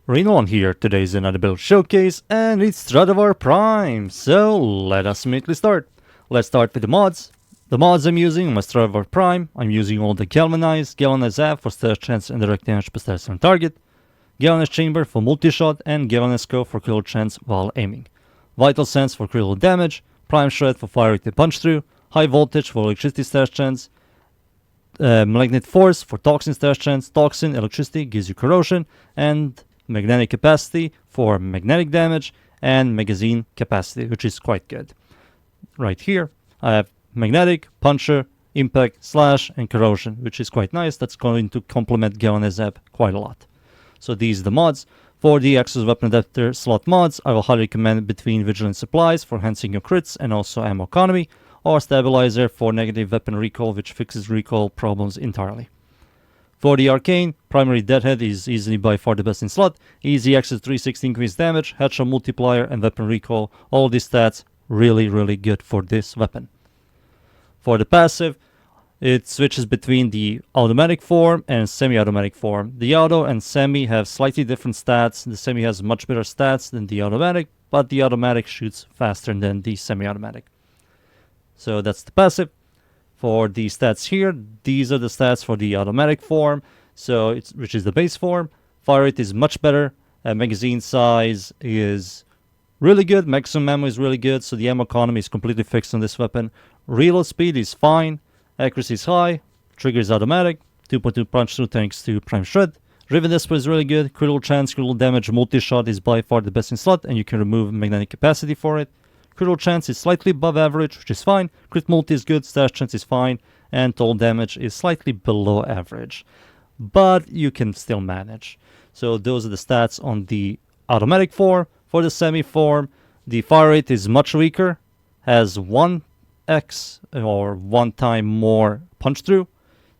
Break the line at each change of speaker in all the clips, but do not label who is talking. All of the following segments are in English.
Rainollon here. Today is another build showcase and it's Stradavar Prime. So let us immediately start. Let's start with the mods. The mods I'm using on my Stradavar Prime. I'm using all the Galvanized App for stash chance and direct damage per stash on target, Galvanized Chamber for multi-shot, and Galvanized Scope for critical chance while aiming. Vital Sense for critical damage, Prime Shred for fire rate and punch through, High Voltage for electricity stash chance, Malignant Force for Toxin stash chance, Toxin, electricity gives you corrosion, and Magnetic Capacity for magnetic damage, and Magazine Capacity, which is quite good. Right here, I have Magnetic, Puncher, Impact, Slash, and Corrosion, which is quite nice. That's going to complement Galvanized App quite a lot. So these are the mods. For the Access Weapon Adapter slot mods, I will highly recommend between Vigilant Supplies for enhancing your crits and also ammo economy, or Stabilizer for negative weapon recall, which fixes recall problems entirely. For the Arcane, Primary Deadhead is easily by far the best in slot. Easy access 360 increased damage, headshot multiplier, and weapon recall. All these stats really good for this weapon. For the passive, it switches between the automatic form and semi-automatic form. The auto and semi have slightly different stats. The semi has much better stats than the automatic, but the automatic shoots faster than the semi-automatic. So that's the passive. For the stats here, these are the stats for the automatic form, which is the base form. Fire rate is much better. Magazine size is really good. Maximum ammo is really good, so the ammo economy is completely fixed on this weapon. Reload speed is fine. Accuracy is high. Trigger is automatic. 2.2 punch through thanks to Prime Shred. Riven Display is really good. Critical chance, critical damage, multi-shot is by far the best in slot, and you can remove magnetic capacity for it. Critical chance is slightly above average, which is fine. Crit multi is good, stash chance is fine, and total damage is slightly below average. But you can still manage. So those are the stats on the automatic form. For the semi form, the fire rate is much weaker, has 1x or 1 time more punch through.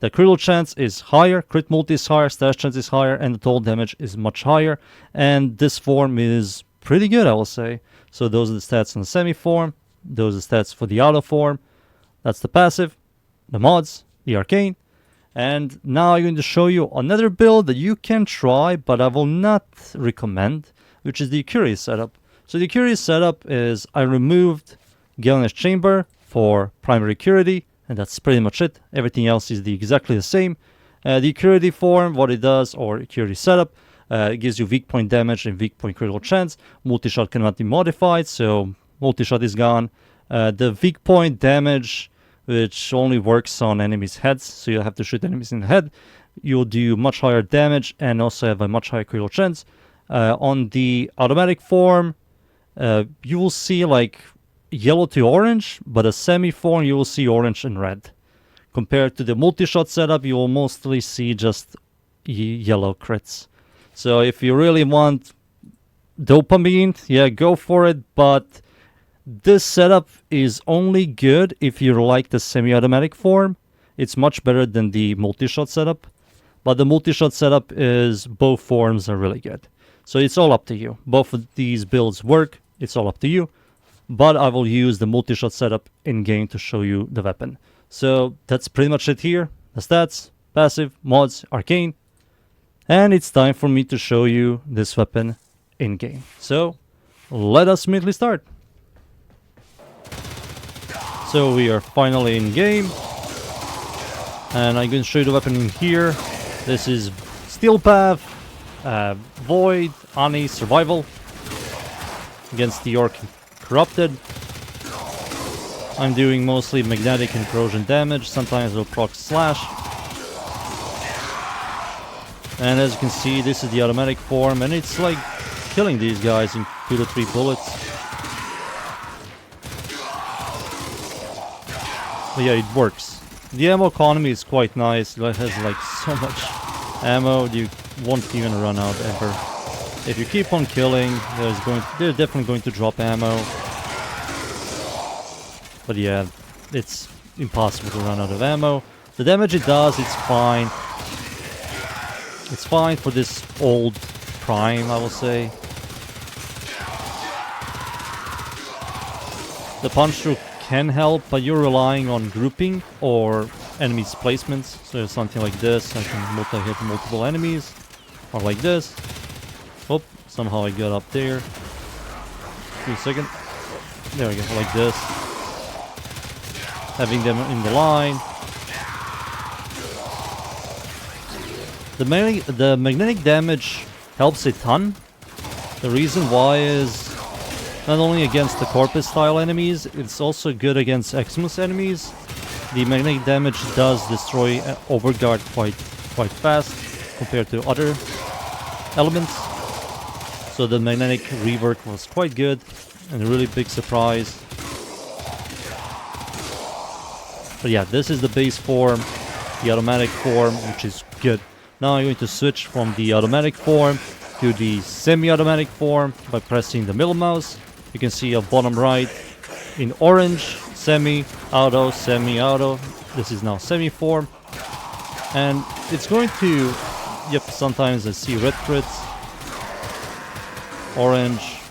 The critical chance is higher, crit multi is higher, stash chance is higher, and the total damage is much higher. And this form is pretty good, I will say. So those are the stats on the semi form. Those are the stats for the auto form. That's the passive, the mods, the Arcane. And now I'm going to show you another build that you can try, but I will not recommend, which is the Acuity setup. So the Acuity setup is I removed Galvanized Chamber for primary Acuity, and that's pretty much it. Everything else is exactly the same. The Acuity form, what it does, or Acuity setup, it gives you weak point damage and weak point critical chance. Multi-shot cannot be modified, so multi-shot is gone. The weak point damage, which only works on enemies' heads, so you'll have to shoot enemies in the head. You'll do much higher damage and also have a much higher critical chance. On the automatic form, you will see like yellow to orange, but a semi form you will see orange and red. Compared to the multi-shot setup, you will mostly see just yellow crits. So if you really want dopamine, yeah, go for it, but this setup is only good if you like the semi-automatic form. It's much better than the multi-shot setup, but the multi-shot setup is both forms are really good. So it's all up to you. Both of these builds work, it's all up to you, but I will use the multi-shot setup in-game to show you the weapon. So that's pretty much it here. The stats, passive, mods, Arcane. And it's time for me to show you this weapon in-game. So, let us immediately start. So we are finally in-game. And I'm going to show you the weapon in here. This is Steel Path, Void, Ani, Survival. Against the Orc Corrupted. I'm doing mostly magnetic and corrosion damage. Sometimes it'll proc Slash. And as you can see, this is the automatic form, and it's like killing these guys in 2 to 3 bullets. But yeah, it works. The ammo economy is quite nice. It has like so much ammo, you won't even run out ever. If you keep on killing, they're definitely going to drop ammo. But yeah, it's impossible to run out of ammo. The damage it does, it's fine. It's fine for this old Prime, I will say. The punch through can help, but you're relying on grouping or enemies' placements. So something like this, I can multi-hit multiple enemies, or like this. Oh, somehow I got up there. Wait a second. There we go, like this. Having them in the line. The magnetic damage helps a ton. The reason why is not only against the Corpus style enemies, it's also good against Xmas enemies. The magnetic damage does destroy Overguard quite fast compared to other elements. So the magnetic rework was quite good and a really big surprise. But yeah, this is the base form, the automatic form, which is good. Now I'm going to switch from the automatic form to the semi-automatic form by pressing the middle mouse. You can see up bottom right in orange, semi-auto, semi-auto. This is now semi-form. And it's going to, yep, sometimes I see red crits, orange,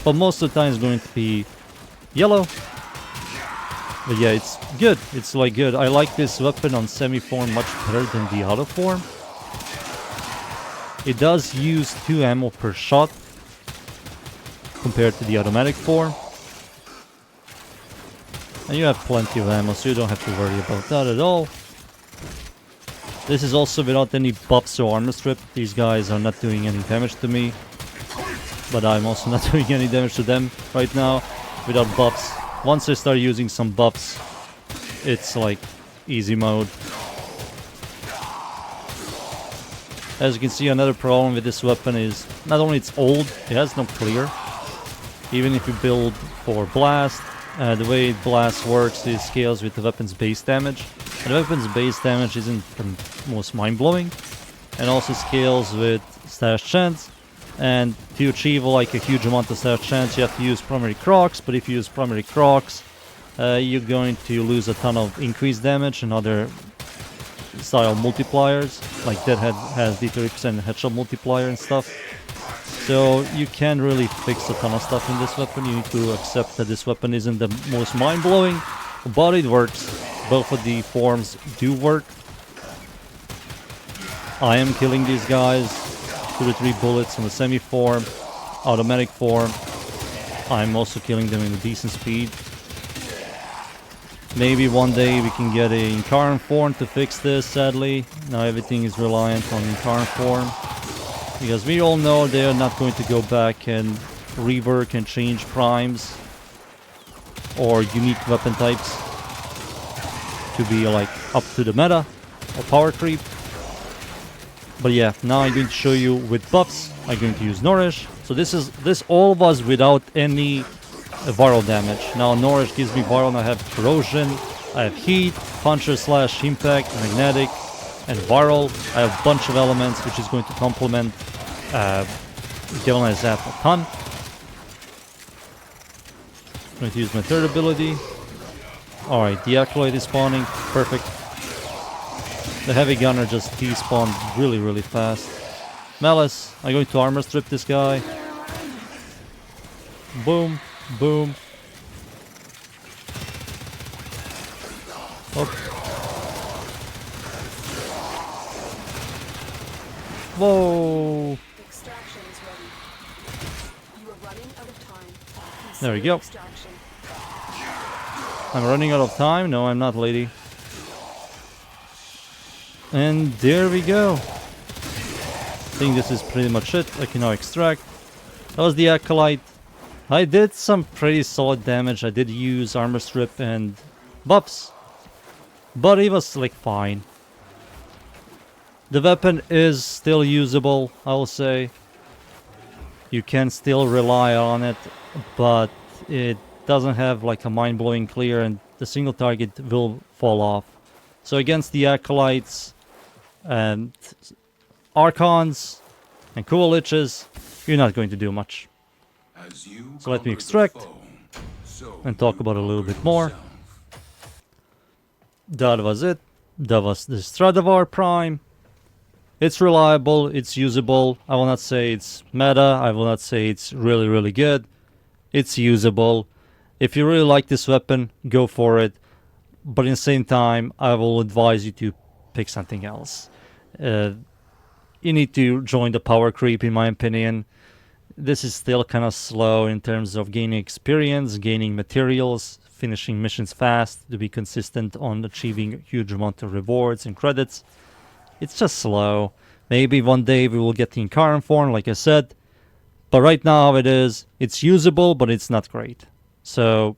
but most of the time it's going to be yellow. But yeah, it's good. It's like good. I like this weapon on semi-form much better than the auto form. It does use 2 ammo per shot compared to the automatic form. And you have plenty of ammo, so you don't have to worry about that at all. This is also without any buffs or armor strip. These guys are not doing any damage to me. But I'm also not doing any damage to them right now without buffs. Once I start using some buffs, it's like easy mode. As you can see, another problem with this weapon is not only it's old, it has no clear. Even if you build for blast, the way blast works is scales with the weapon's base damage. And the weapon's base damage isn't the most mind-blowing, and also scales with stash chance. And to achieve like a huge amount of stash chance, you have to use primary crocs. But if you use primary crocs, you're going to lose a ton of increased damage and other style multipliers, like Deadhead has D30% headshot multiplier and stuff. So you can't really fix a ton of stuff in this weapon. You need to accept that this weapon isn't the most mind-blowing, but it works. Both of the forms do work. I am killing these guys. 2 to 3 bullets on the semi-form, automatic form. I'm also killing them in a decent speed. Maybe one day we can get a Incarn form to fix this, sadly. Now everything is reliant on Incarn form. Because we all know they're not going to go back and rework and change primes or unique weapon types to be like up to the meta or power creep. But yeah, now I'm going to show you with buffs. I'm going to use Nourish. So this all was without any viral damage. Now Nourish gives me viral, and I have corrosion, I have heat, puncher slash impact, magnetic, and viral. I have a bunch of elements which is going to complement Galvanize Zap a ton. I'm going to use my third ability. Alright, the Acolyte is spawning. Perfect. The heavy gunner just T-spawned really fast. Malice, I'm going to armor strip this guy. Boom, boom. Oh. Whoa!
Extraction is ready. You are running out of time.
There we go.
Extraction.
I'm running out of time. No, I'm not, lady. And there we go. I think this is pretty much it. I can now extract. That was the Acolyte. I did some pretty solid damage. I did use armor strip and buffs, but it was like fine. The weapon is still usable, I will say. You can still rely on it, but it doesn't have like a mind-blowing clear, and the single target will fall off. So against the Acolytes and Archons and Coaliches, you're not going to do much. So let me extract and talk about it a little bit more. That was it. That was the Stradavar Prime. It's reliable, it's usable. I will not say it's meta, I will not say it's really good. It's usable. If you really like this weapon, go for it. But at the same time, I will advise you to pick something else. you need to join the power creep, in my opinion. This is still kind of slow in terms of gaining experience, gaining materials, finishing missions fast, to be consistent on achieving a huge amount of rewards and credits. It's just slow. Maybe one day we will get the Incarn form, like I said. But right now it's usable, but it's not great. So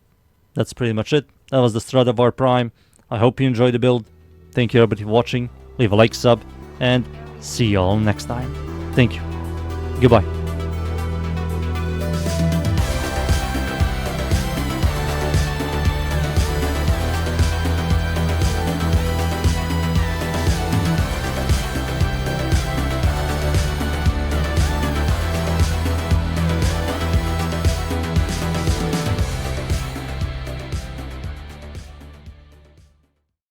that's pretty much it. That was the Stradavar Prime. I hope you enjoyed the build. Thank you everybody for watching. Leave a like, sub, and see you all next time. Thank you. Goodbye.